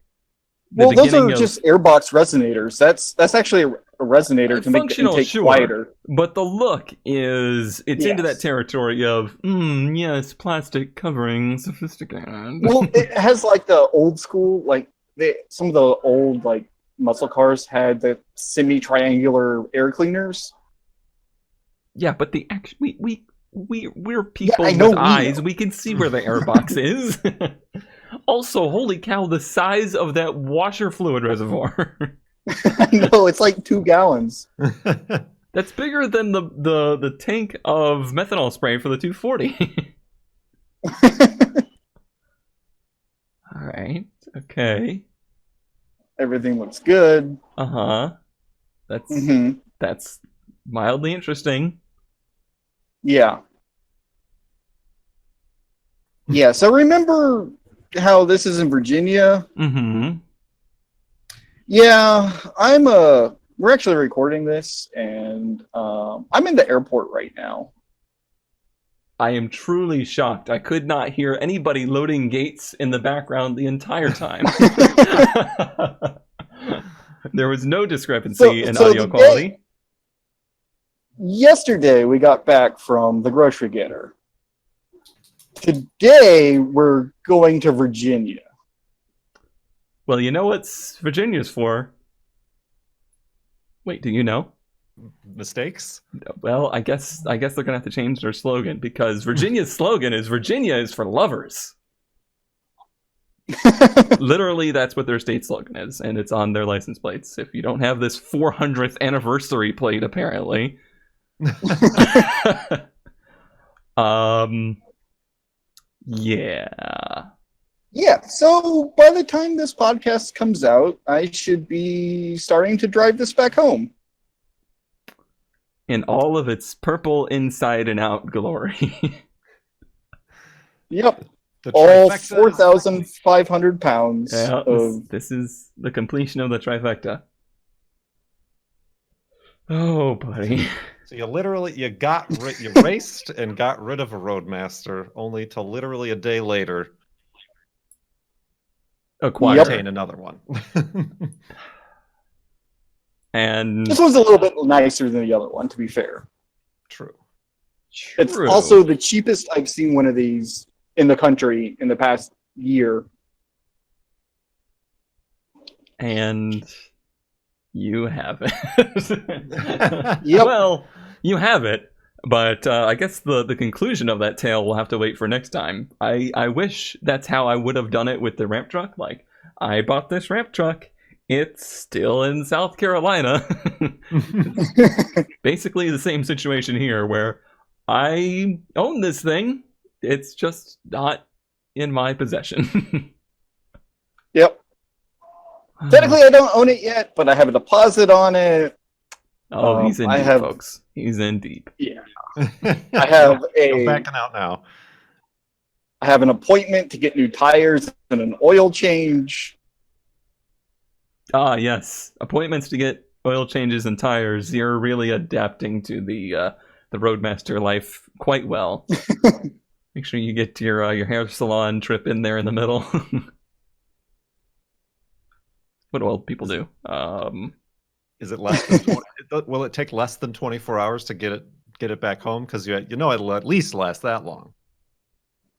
Well, those are just airbox resonators. That's actually a resonator to make the intake quieter. But the look it's into that Yes. territory of yes, plastic covering, sophisticated. Well, it has like the old school, like some of the old like muscle cars had the semi-triangular air cleaners. Yeah, but the we're people I know with we eyes. know. We can see where the airbox is. Also, holy cow, the size of that washer fluid reservoir. I know, it's like 2 gallons. That's bigger than the tank of methanol spray for the 240. All right. Okay. Everything looks good. Uh-huh. That's hmm that's mildly interesting. Yeah. Yeah, so remember how this is in Virginia? Mm-hmm. Yeah, we're actually recording this, and I'm in the airport right now. I am truly shocked. I could not hear anybody loading gates in the background the entire time. There was no discrepancy in audio quality. Yesterday, we got back from the grocery getter. Today, we're going to Virginia. Well, you know what Virginia's for? Wait, do you know? Mistakes? Well, I guess they're gonna have to change their slogan because Virginia's slogan is "Virginia is for lovers." Literally, that's what their state slogan is, and it's on their license plates. If you don't have this 400th anniversary plate, apparently. Yeah. Yeah, so by the time this podcast comes out, I should be starting to drive this back home. In all of its purple inside and out glory. Yep. The All trifecta is- 4,500 pounds Yeah, of... this is the completion of the trifecta. Oh, buddy. So you raced and got rid of a Roadmaster, only to literally a day later Acquire. obtain another one. And This one's a little bit nicer than the other one, to be fair. True. It's true. also the cheapest I've seen one of these in the country in the past year. And you have it. Yep. Well, you have it, but I guess the conclusion of that tale will have to wait for next time. I wish that's how I would have done it with the ramp truck. Like, I bought this ramp truck. It's still in South Carolina. Basically the same situation here where I own this thing. It's just not in my possession. Yep. Technically, I don't own it yet, but I have a deposit on it. Oh, he's in I deep, have- folks. He's in deep. Yeah. I have No backing out now. I have an appointment to get new tires and an oil change. Ah, yes. Appointments to get oil changes and tires. You're really adapting to the Roadmaster life quite well. Make sure you get your hair salon trip in there in the middle. What old people do. Is it less than 20, will it take less than 24 hours to get it back home? Because you know it'll at least last that long.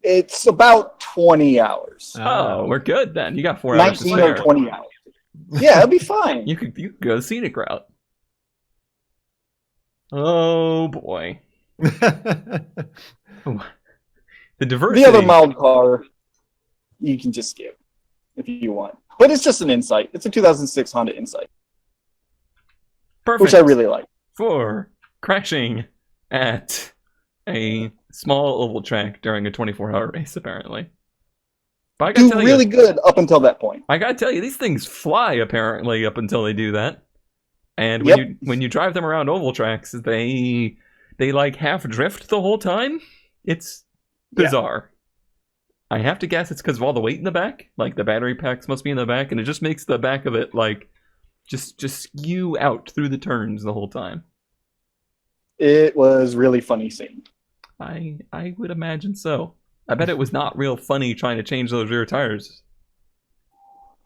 It's about 20 hours. Oh, we're good then. You got 4 hours to 19 or spare. 20 hours. Yeah, it'll be fine. You could go the scenic route. Oh boy. The diversity. The other mild car, you can just skip if you want. But it's just an Insight. It's a 2006 Honda Insight, Perfect which I really like. for crashing at a small oval track during a 24-hour race, apparently. But I gotta Do tell really you, good up until that point. I gotta tell you, these things fly apparently up until they do that. And Yep. when you drive them around oval tracks, they like half drift the whole time. It's bizarre. I have to guess it's because of all the weight in the back. Like the battery packs must be in the back, and it just makes the back of it like just skew out through the turns the whole time. It was really funny seeing. I would imagine so. I bet it was not real funny trying to change those rear tires.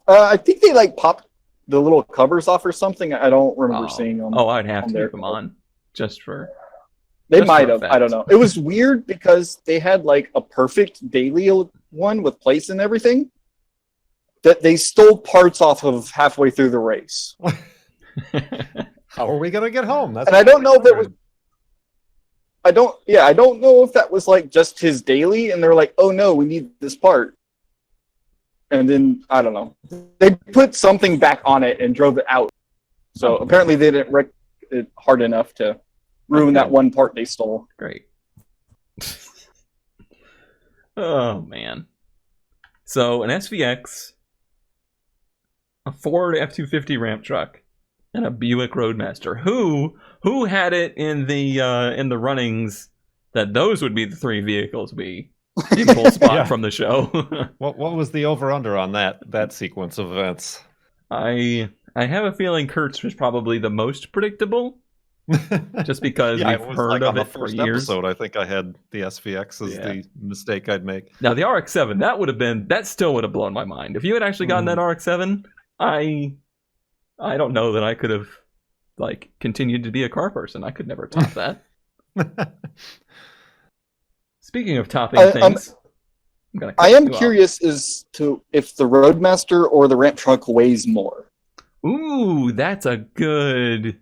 I think they like popped the little covers off or something. I don't remember seeing them. Oh, I'd have on to their keep them on just for. They Just might for have. effect. I don't know. It was weird because they had like a perfect daily one with plates and everything that they stole parts off of halfway through the race. How are we gonna get home? That's And I don't know if it was. I don't know if that was like just his daily, and they're like, "Oh no, we need this part." And then I don't know. They put something back on it and drove it out. So apparently they didn't wreck it hard enough to ruin that one part they stole. Great. Oh man. So an SVX, a Ford F-250 ramp truck, and a Buick Roadmaster. Who had it in the runnings that those would be the three vehicles we pull spot Yeah. from the show? what was the over under on that sequence of events? I have a feeling Kurt's was probably the most predictable, just because Yeah, we've it was heard like of on the it for first years. episode. I think I had the SVX as Yeah. the mistake I'd make. Now the RX-7, that still would have blown my mind. If you had actually gotten that RX-7, I don't know that I could have like continued to be a car person. I could never top that. Speaking of topping things, I'm gonna cut I am you off. curious as to if the Roadmaster or the ramp truck weighs more. Ooh, that's a good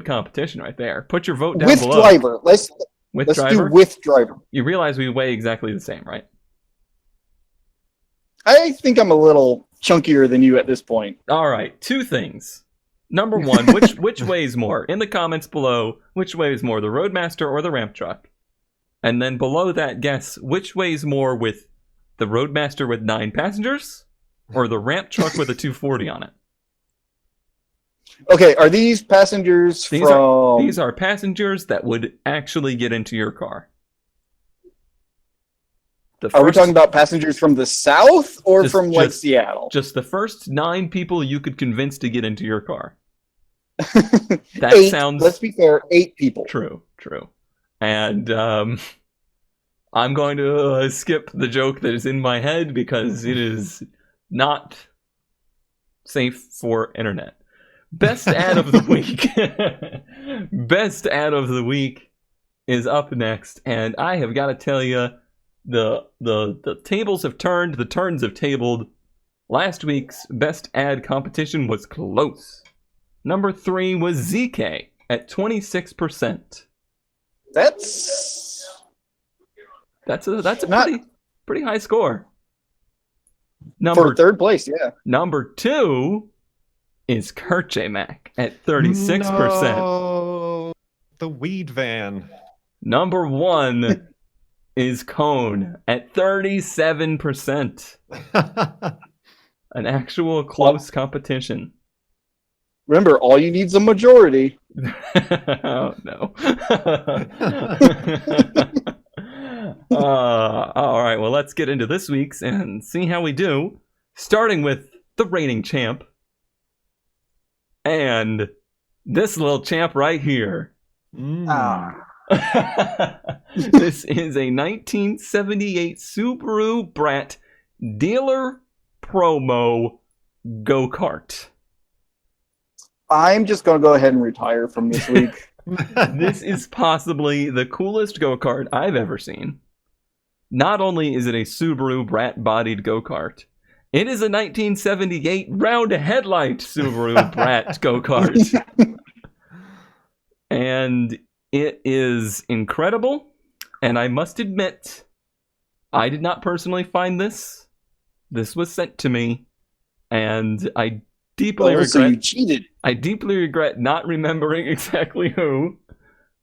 competition right there. Put your vote down With below. driver. Let's driver. do with driver. You realize we weigh exactly the same, right? I think I'm a little chunkier than you at this point. All right, two things. Number one, which weighs more? In the comments below, which weighs more, the Roadmaster or the ramp truck? And then below that, guess which weighs more with the Roadmaster with 9 passengers or the ramp truck with a 240 on it? Okay, are these passengers These are passengers that would actually get into your car. Are we talking about passengers from the south or from like just Seattle? Just the first 9 people you could convince to get into your car. Eight, sounds. Let's be fair, 8 people. True. And I'm going to skip the joke that is in my head because it is not safe for internet. Best ad of the week. Best ad of the week is up next, and I have got to tell you, the tables have turned, the turns have tabled. Last week's best ad competition was close. Number 3 was ZK at 26%. That's a not- pretty high score. for third place, yeah. Number 2 is Kurt J. Mac at 36%. No, the weed van. Number 1 is Cone at 37%. An actual close competition. Remember, all you need is a majority. Oh no. All right, well, let's get into this week's and see how we do. Starting with the reigning champ. And this little champ right here. This is a 1978 Subaru Brat dealer promo go-kart. I'm just going to go ahead and retire from this week. This is possibly the coolest go-kart I've ever seen. Not only is it a Subaru Brat-bodied go-kart, It is a 1978 round headlight Subaru Brat go-kart. And it is incredible. And I must admit, I did not personally find this. This was sent to me. And I deeply regret... So you cheated. I deeply regret not remembering exactly who.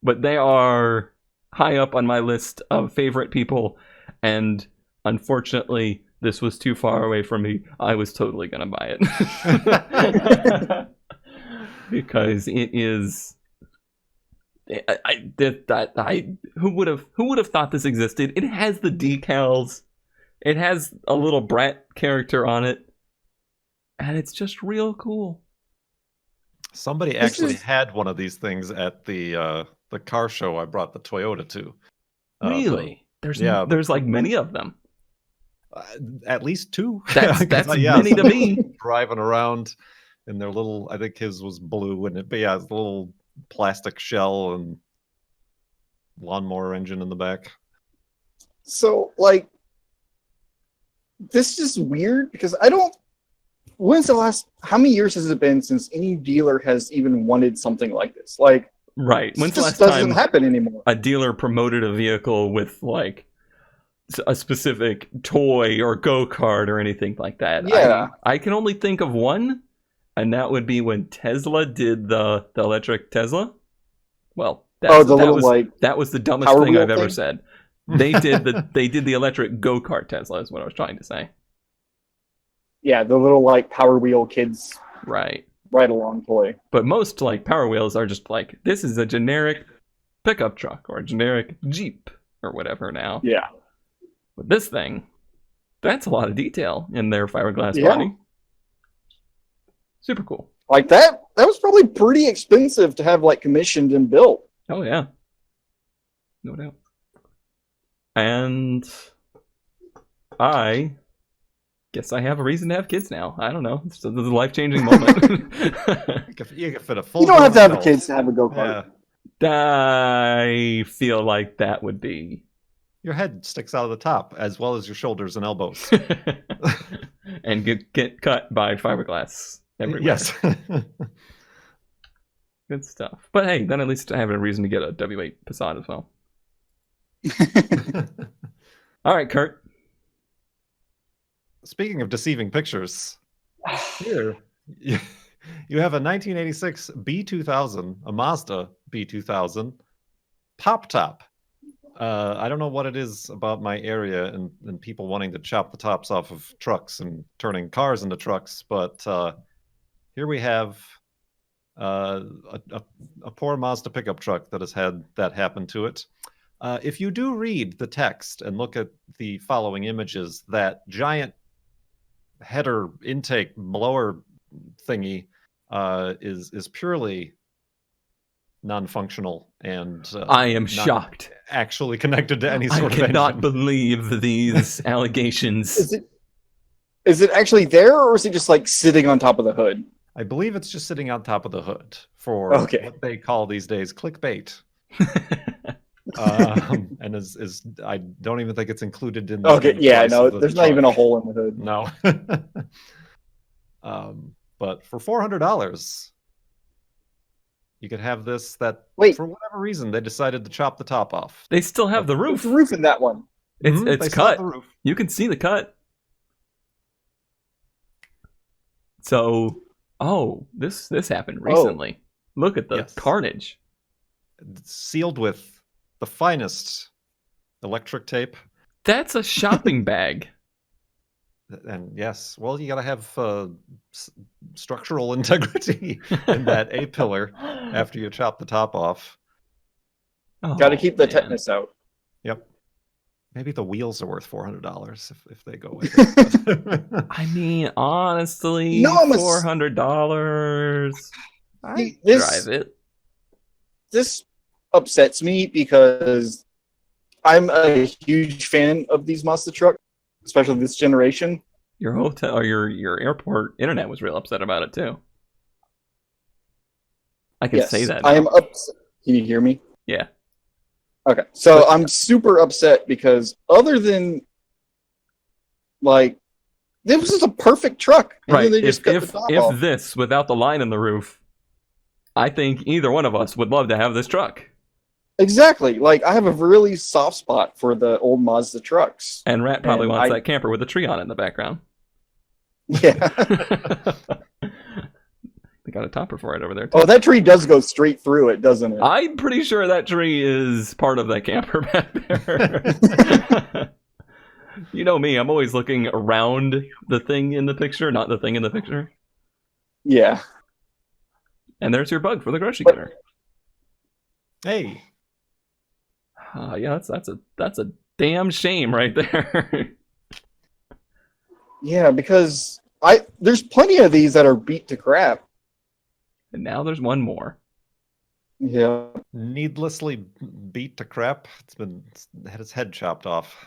But they are high up on my list of favorite people. And unfortunately, this was too far away from me. I was totally going to buy it. Because it is... who would have thought this existed? It has the decals. It has a little Brat character on it. And it's just real cool. Somebody actually had one of these things at the car show I brought the Toyota to. Really? There's like many of them. At least two. That's many to me. Driving around in their little, I think his was blue, and it's a little plastic shell and lawnmower engine in the back. So, this is weird because how many years has it been since any dealer has even wanted something like this? Right. When's the last time doesn't happen anymore? A dealer promoted a vehicle with a specific toy or go-kart or anything like that? Yeah. I can only think of one, and that would be when Tesla did the electric Tesla. Well, that was the dumbest thing I've ever said. They did the electric go-kart Tesla is what I was trying to say. Yeah, the little Power Wheel kids right along toy. But most Power Wheels are just this is a generic pickup truck or a generic Jeep or whatever now. Yeah. But this thing, that's a lot of detail in their fiberglass body. Super cool. That was probably pretty expensive to have commissioned and built. Oh yeah. No doubt. And I guess I have a reason to have kids now. I don't know. It's a life-changing moment. You can fit a full. You don't have to have kids to have a go-kart. Yeah. I feel like that would be... Your head sticks out of the top, as well as your shoulders and elbows. And get cut by fiberglass everywhere. Yes. Good stuff. But hey, then at least I have a reason to get a W8 Passat as well. All right, Kurt. Speaking of deceiving pictures, here you have a 1986 B2000, a Mazda B2000, pop top. I don't know what it is about my area and people wanting to chop the tops off of trucks and turning cars into trucks, but here we have a poor Mazda pickup truck that has had that happen to it. If you do read the text and look at the following images, that giant header intake blower thingy is purely non-functional and I am shocked. Actually connected to any sort of engine. I cannot believe these allegations. Is it actually there, or is it just sitting on top of the hood? I believe it's just sitting on top of the hood for what they call these days clickbait. And is I don't even think it's included in the there's not even a hole in the hood. No. But for $400 you could have this for whatever reason they decided to chop the top off. They still have the roof. The roof in that one. It's cut. You can see the cut. So this happened recently. Look at the carnage. It's sealed with the finest electric tape. That's a shopping bag. And yes, well, you got to have structural integrity in that A-pillar after you chop the top off. Got to keep the tetanus out. Yep. Maybe the wheels are worth $400 if they go with it. I mean, honestly, $400. I drive it. This upsets me because I'm a huge fan of these Mazda trucks, especially this generation. Your hotel or your airport internet was real upset about it too. I can say that now. I am upset. Can you hear me? Yeah. Okay. So I'm super upset because other than This was just a perfect truck. And Right. then they just cut the top off. If this, without the line in the roof, I think either one of us would love to have this truck. Exactly. Like, I have a really soft spot for the old Mazda trucks. And Rat probably And wants that camper with a tree on it in the background. Yeah. They got a topper for it over there, too. Oh, that tree does go straight through it, doesn't it? I'm pretty sure that tree is part of that camper back there. You know me, I'm always looking around the thing in the picture, not the thing in the picture. Yeah. And there's your bug for the grocery getter. Hey. Yeah, that's a damn shame right there. Yeah, because there's plenty of these that are beat to crap. And now there's one more. Yeah. Needlessly beat to crap. Had its head chopped off.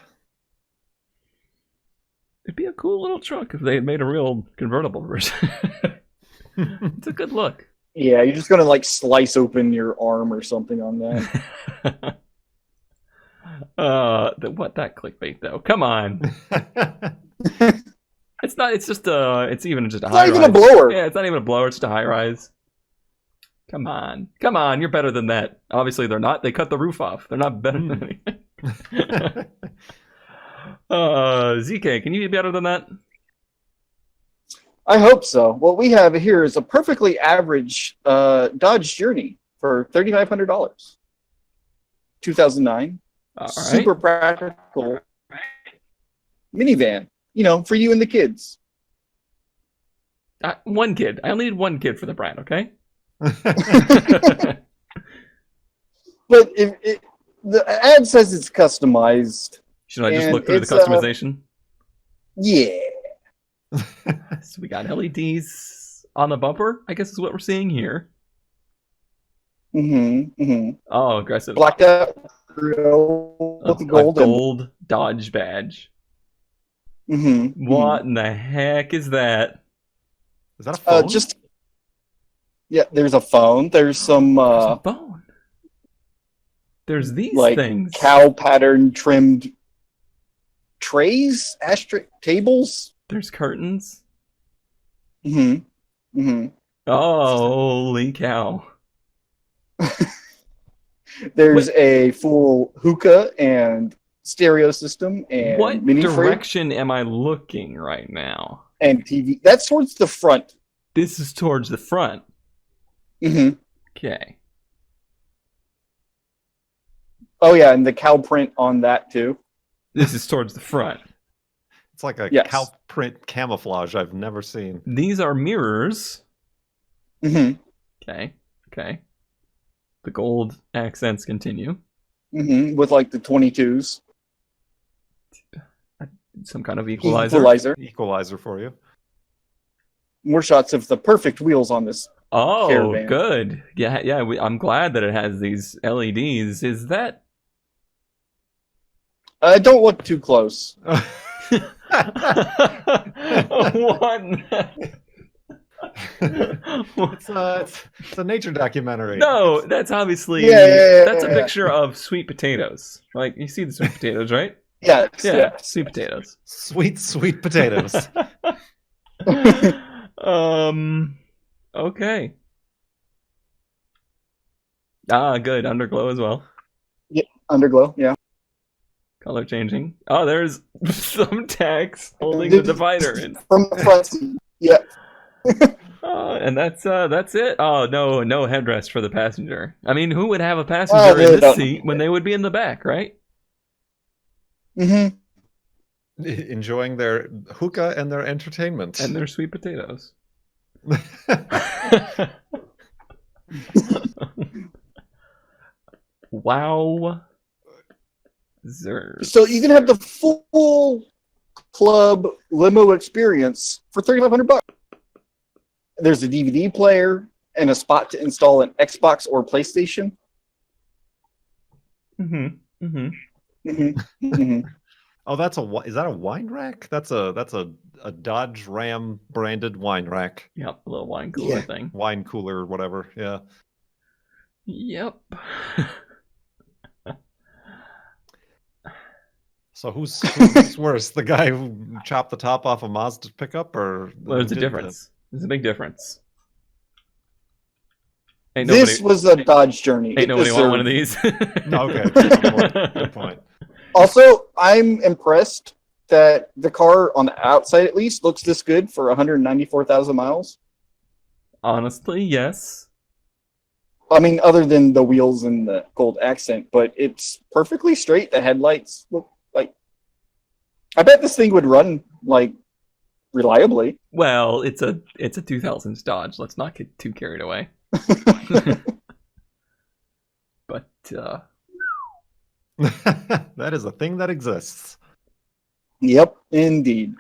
It'd be a cool little truck if they had made a real convertible version. It's a good look. Yeah, you're just gonna like slice open your arm or something on that. What that clickbait though? Come on. It's not. It's just it's even just a high rise. Not even a blower. Yeah, it's not even a blower. It's just a high rise. Come on, come on. You're better than that. Obviously, they're not. They cut the roof off. They're not better than anything. ZK, can you be better than that? I hope so. What we have here is a perfectly average Dodge Journey for $3,500. 2009. All right. Super practical minivan. You know, for you and the kids. One kid. I only need one kid for the brand. Okay. But the ad says it's customized. Should I just And look through the it's, customization? Yeah. So we got LEDs on the bumper, I guess is what we're seeing here. Mm-hmm. Mm-hmm. Oh, aggressive. Blacked out grill with the gold. A gold Dodge badge. Mm-hmm. What in the heck is that? Is that a phone? There's a phone. There's some There's a phone. There's these like things. cow pattern trimmed trays, ashtray tables. There's curtains. Mm-hmm. Mm-hmm. Holy cow. There's a full hookah and stereo system and What mini fridge direction am I looking right now? and TV. That's towards the front. This is towards the front. Mm-hmm. Okay. Oh yeah, and the cow print on that too. This is towards the front. It's like a Yes. cow print camouflage I've never seen. These are mirrors. Mm-hmm. Okay. Okay. The gold accents continue. Mm-hmm. With like the 22s. Some kind of equalizer. Equalizer for you. More shots of the perfect wheels on this. Oh, Caravan. good. Yeah, yeah. I'm glad that it has these LEDs. Is that? Don't look too close. It's a nature documentary. No, that's obviously that's a picture of sweet potatoes. Like you see the sweet potatoes, right? Yes. Yeah, Yes. sweet potatoes. Sweet potatoes. Okay. Good. Underglow as well. Underglow. Yeah. Color changing. Oh, there's some text holding the divider in. From the front. Yeah. And that's it. Oh, no headrest for the passenger. I mean, who would have a passenger in this seat when they would be in the back, right? Mm-hmm. Enjoying their hookah and their entertainment. And their sweet potatoes. Wow. So you can have the full club limo experience for $3,500. There's a DVD player and a spot to install an Xbox or PlayStation. Mm-hmm. Mm-hmm. Mm-hmm. Mm-hmm. Oh, is that a wine rack? That's a Dodge Ram branded wine rack. Yep, a little wine cooler thing. Wine cooler or whatever. Yeah. Yep. So who's worse, the guy who chopped the top off a Mazda pickup, or Well, there's a who did difference. There's a big difference. Ain't This was a Dodge Journey. ain't It nobody want one of deserved- these. No, okay, good point. Good point. Also, I'm impressed that the car, on the outside at least, looks this good for 194,000 miles. Honestly, yes. I mean, other than the wheels and the gold accent, but it's perfectly straight. The headlights look like. I bet this thing would run like reliably. Well, it's a 2000s Dodge. Let's not get too carried away. But That is a thing that exists. Yep, indeed.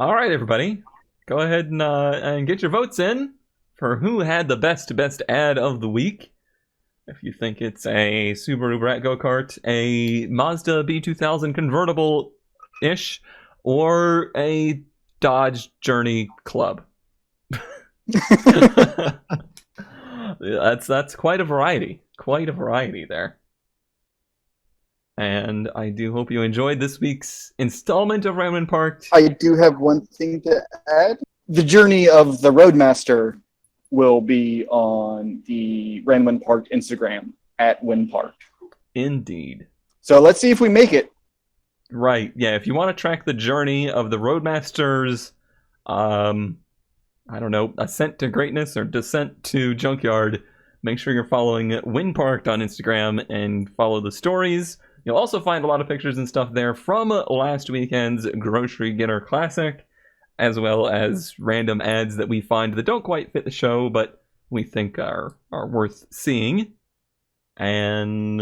all right, everybody, go ahead and get your votes in for who had the best ad of the week. If you think it's a Subaru Brat go-kart, a Mazda B2000 convertible-ish, or a Dodge Journey Club. That's quite a variety. Quite a variety there. And I do hope you enjoyed this week's installment of Round Parked. I do have one thing to add. The journey of the Roadmaster will be on the Random Park Instagram at WinPark. Indeed. So let's see if we make it. Right. Yeah, if you want to track the journey of the Roadmaster's, I don't know, ascent to greatness or descent to junkyard, make sure you're following WinParked on Instagram and follow the stories. You'll also find a lot of pictures and stuff there from last weekend's Grocery Getter Classic, as well as random ads that we find that don't quite fit the show, but we think are worth seeing. And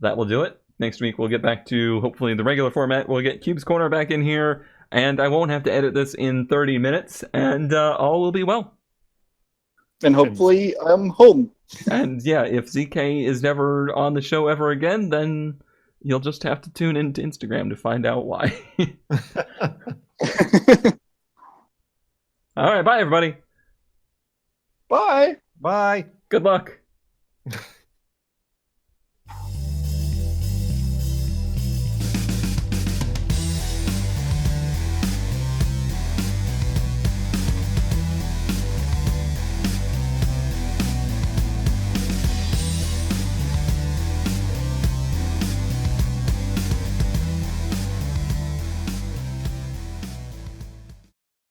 that will do it. Next week we'll get back to hopefully the regular format. We'll get Cube's Corner back in here, and I won't have to edit this in 30 minutes, and all will be well. And hopefully I'm home. And yeah, if ZK is never on the show ever again, then you'll just have to tune into Instagram to find out why. All right, bye everybody. Bye. Bye. Good luck.